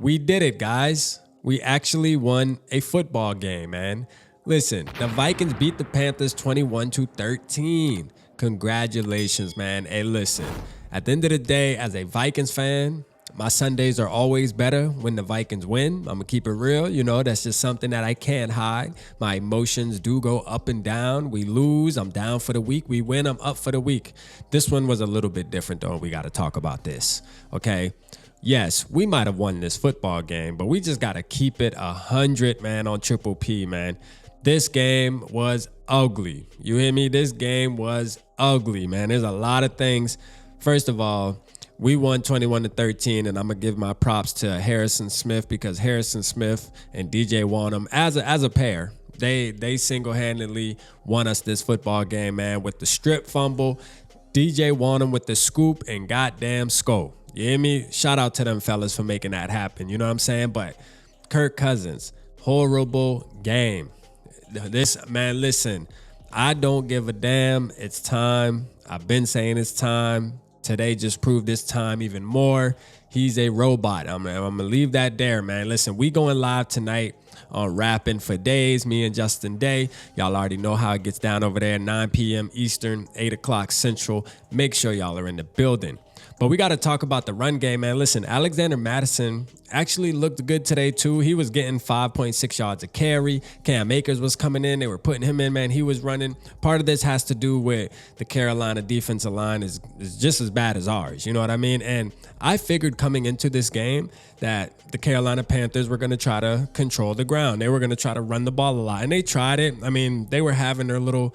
We did it, guys. We actually won a football game, man. Listen, the Vikings beat the Panthers 21-13. Congratulations, man. Hey, listen, at the end of the day, as a Vikings fan, my Sundays are always better when the Vikings win. I'm going to keep it real. You know, that's just something that I can't hide. My emotions do go up and down. We lose, I'm down for the week. We win, I'm up for the week. This one was a little bit different, though. We got to talk about this, okay? Yes, we might have won this football game, but we just got to keep it 100, man, on Triple P, man. This game was ugly. You hear me? This game was ugly, man. There's a lot of things. First of all, we won 21-13, and I'm going to give my props to Harrison Smith because Harrison Smith and DJ Wanham, as a pair, they single-handedly won us this football game, man, with the strip fumble, DJ Wanham with the scoop, and goddamn Skol. You hear me? Shout out to them fellas for making that happen. You know what I'm saying? But Kirk Cousins, horrible game. This, man, listen, I don't give a damn. It's time. I've been saying it's time. Today just proved this time even more. He's a robot. I'm going to leave that there, man. Listen, we going live tonight on Rapping for Days, me and Justin Day. Y'all already know how it gets down over there, 9 p.m. Eastern, 8 o'clock Central. Make sure y'all are in the building. But we got to talk about the run game, man. Listen, Alexander Mattison actually looked good today, too. He was getting 5.6 yards a carry. Cam Akers was coming in. They were putting him in, man. He was running. Part of this has to do with the Carolina defensive line is just as bad as ours. You know what I mean? And I figured coming into this game that the Carolina Panthers were going to try to control the ground. They were going to try to run the ball a lot. And they tried it. I mean, they were having their little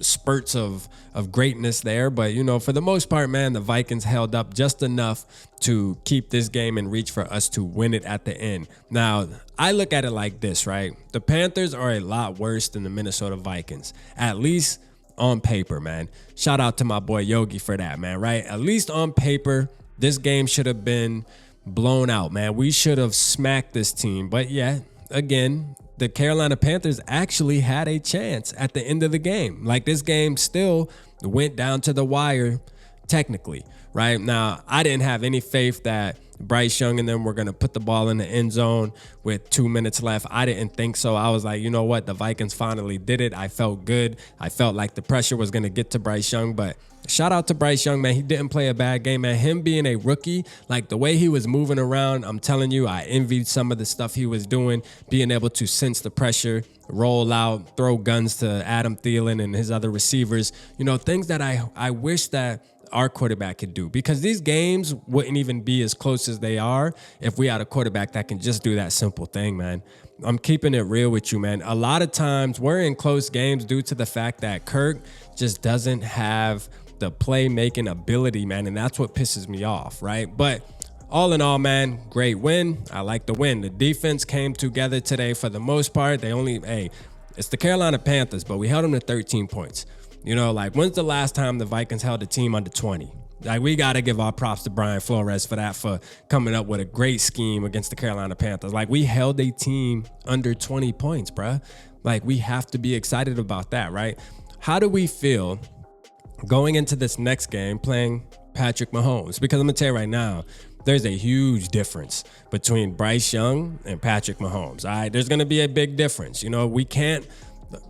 spurts of greatness there. But, you know, for the most part, man, the Vikings held up just enough to keep this game in reach for us to win it at the end. Now, I look at it like this, right? The Panthers are a lot worse than the Minnesota Vikings, at least on paper, man. Shout out to my boy Yogi for that, man, right? At least on paper, this game should have been blown out, man. We should have smacked this team. But yeah, again, the Carolina Panthers actually had a chance at the end of the game. Like, this game still went down to the wire, technically, right? Now, I didn't have any faith that Bryce Young and them were going to put the ball in the end zone with 2 minutes left. I didn't think so. I was like, you know what? The Vikings finally did it. I felt good. I felt like the pressure was going to get to Bryce Young, but shout out to Bryce Young, man. He didn't play a bad game, man. Him being a rookie, like the way he was moving around, I'm telling you, I envied some of the stuff he was doing, being able to sense the pressure, roll out, throw guns to Adam Thielen and his other receivers. You know, things that I wish that our quarterback could do, because these games wouldn't even be as close as they are if we had a quarterback that can just do that simple thing, man. I'm keeping it real with you, man. A lot of times we're in close games due to the fact that Kirk just doesn't have the playmaking ability, man, and that's what pisses me off, right? But all in all, man, great win. I like the win. The defense came together today for the most part. It's the Carolina Panthers, but we held them to 13 points. You know, like, when's the last time the Vikings held a team under 20? Like, we got to give our props to Brian Flores for that, for coming up with a great scheme against the Carolina Panthers. Like, we held a team under 20 points, bruh. Like, we have to be excited about that, right? How do we feel going into this next game playing Patrick Mahomes? Because I'm going to tell you right now, there's a huge difference between Bryce Young and Patrick Mahomes. All right, there's going to be a big difference. You know, we can't.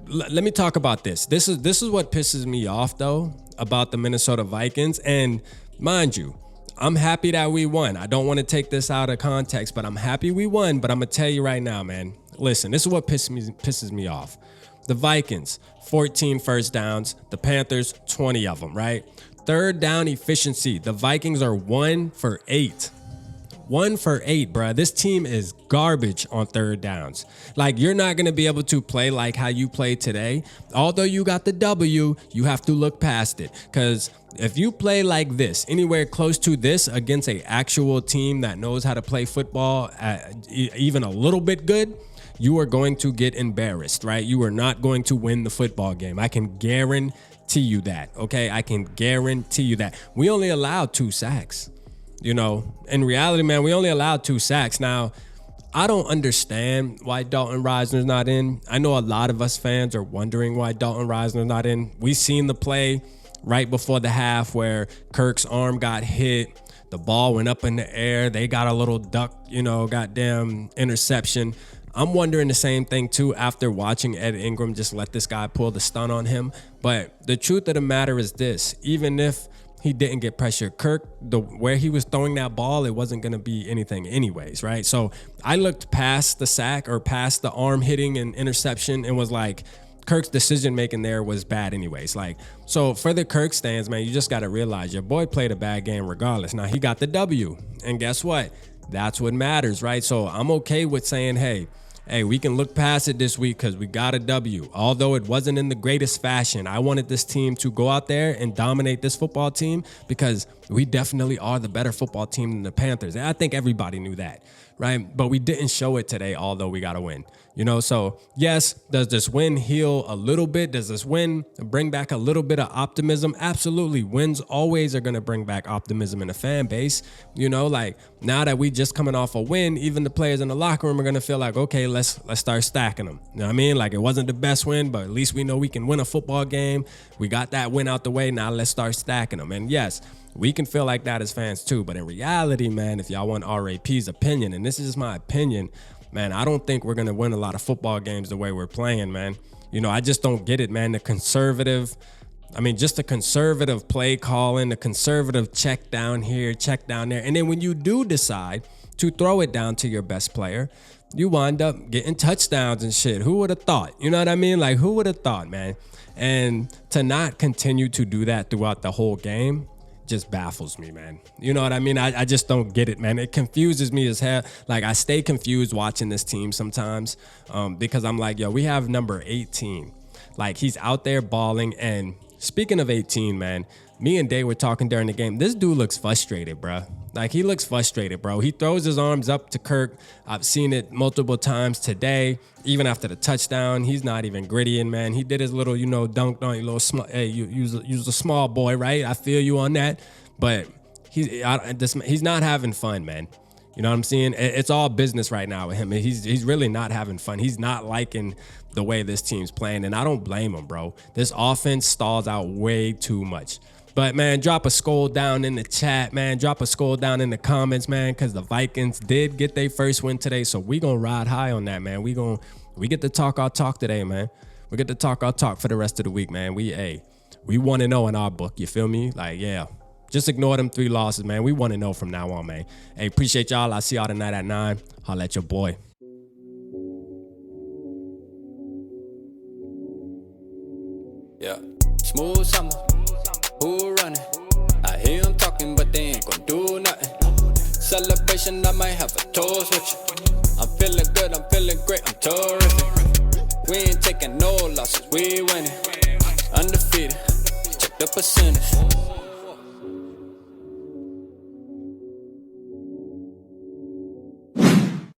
Let me talk about this. This is what pisses me off, though, about the Minnesota Vikings. And mind you, I'm happy that we won. I don't want to take this out of context, but I'm happy we won. But I'm going to tell you right now, man, listen, this is what pisses me off. The Vikings, 14 first downs. The Panthers, 20 of them, right? Third down efficiency. The Vikings are 1 for 8. 1 for 8, bruh. This team is garbage on third downs. Like, you're not going to be able to play like how you played today. Although you got the W, you have to look past it. Because if you play like this, anywhere close to this against an actual team that knows how to play football even a little bit good, you are going to get embarrassed, right? You are not going to win the football game. I can guarantee you that, okay? I can guarantee you that. We only allowed 2 sacks. You know, in reality, man, we only allowed 2 sacks. Now, I don't understand why Dalton Risner's not in. I know a lot of us fans are wondering why Dalton Risner's not in. We seen the play right before the half where Kirk's arm got hit. The ball went up in the air. They got a little duck, goddamn interception. I'm wondering the same thing too after watching Ed Ingram just let this guy pull the stunt on him. But the truth of the matter is this: even if he didn't get pressure, Kirk, where he was throwing that ball, it wasn't going to be anything anyways, right? So I looked past the sack or past the arm hitting and interception and was like, Kirk's decision making there was bad anyways. So for the Kirk stands, man, you just got to realize your boy played a bad game regardless. Now he got the W, and guess what? That's what matters, right? So I'm okay with saying, hey, we can look past it this week because we got a W. Although it wasn't in the greatest fashion, I wanted this team to go out there and dominate this football team because we definitely are the better football team than the Panthers. And I think everybody knew that, right? But we didn't show it today, although we got a win. So yes, does this win heal a little bit? Does this win bring back a little bit of optimism? Absolutely. Wins always are going to bring back optimism in the fan base. Now that we just coming off a win, even the players in the locker room are going to feel like, okay, let's start stacking them. You know what I mean? It wasn't the best win, but at least we know we can win a football game. We got that win out the way. Now let's start stacking them. And yes, we can feel like that as fans too. But in reality, man, if y'all want RAP's opinion, and this is my opinion, man, I don't think we're going to win a lot of football games the way we're playing, man. I just don't get it, man. The conservative play calling, the conservative check down here, check down there. And then when you do decide to throw it down to your best player, you wind up getting touchdowns and shit. Who would have thought? You know what I mean? Who would have thought, man? And to not continue to do that throughout the whole game just baffles me, man. You know what I mean? I just don't get it, man. It confuses me as hell. I stay confused watching this team sometimes because I'm like, yo, we have number 18. He's out there balling. And speaking of 18, man, me and Day were talking during the game. This dude looks frustrated, bro. He looks frustrated, bro. He throws his arms up to Kirk. I've seen it multiple times today. Even after the touchdown, he's not even grittying, man. He did his little, dunk on your little small. Hey, you's a small boy, right? I feel you on that. But he's not having fun, man. You know what I'm saying? It's all business right now with him. He's really not having fun. He's not liking the way this team's playing, and I don't blame him, bro. This offense stalls out way too much. But, man, drop a Skol down in the chat, man. Drop a Skol down in the comments, man, because the Vikings did get their first win today, so we going to ride high on that, man. We get to talk our talk today, man. We get to talk our talk for the rest of the week, man. We 1-0 in our book, you feel me? Yeah. Just ignore them 3 losses, man. We 1-0 from now on, man. Hey, appreciate y'all. I'll see y'all tonight at 9. Holla at your boy. Yeah. Smooth summer. Who running? I hear them talking, but they ain't gon' do nothing. Celebration, I might have a toast with you. I'm feeling good, I'm feeling great, I'm terrific. We ain't taking no losses, we winning. Undefeated, check the percentage.